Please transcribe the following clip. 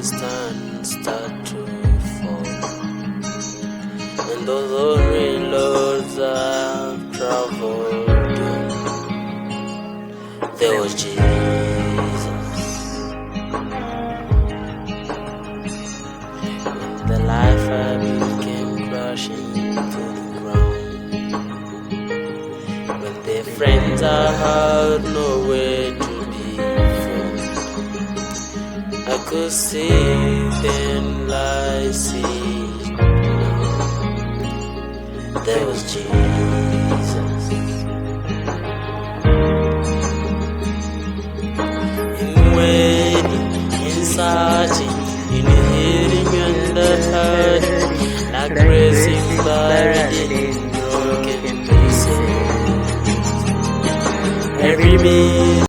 stand start to fall. And those lonely roads I've traveled in, there was Jesus. When the life I built came crashing to the ground, when the friends I had nowhere to be found, I could see then I see now. There was Jesus. In waiting, in searching, in hearing and hurting, like racing buried in broken pieces. Every minute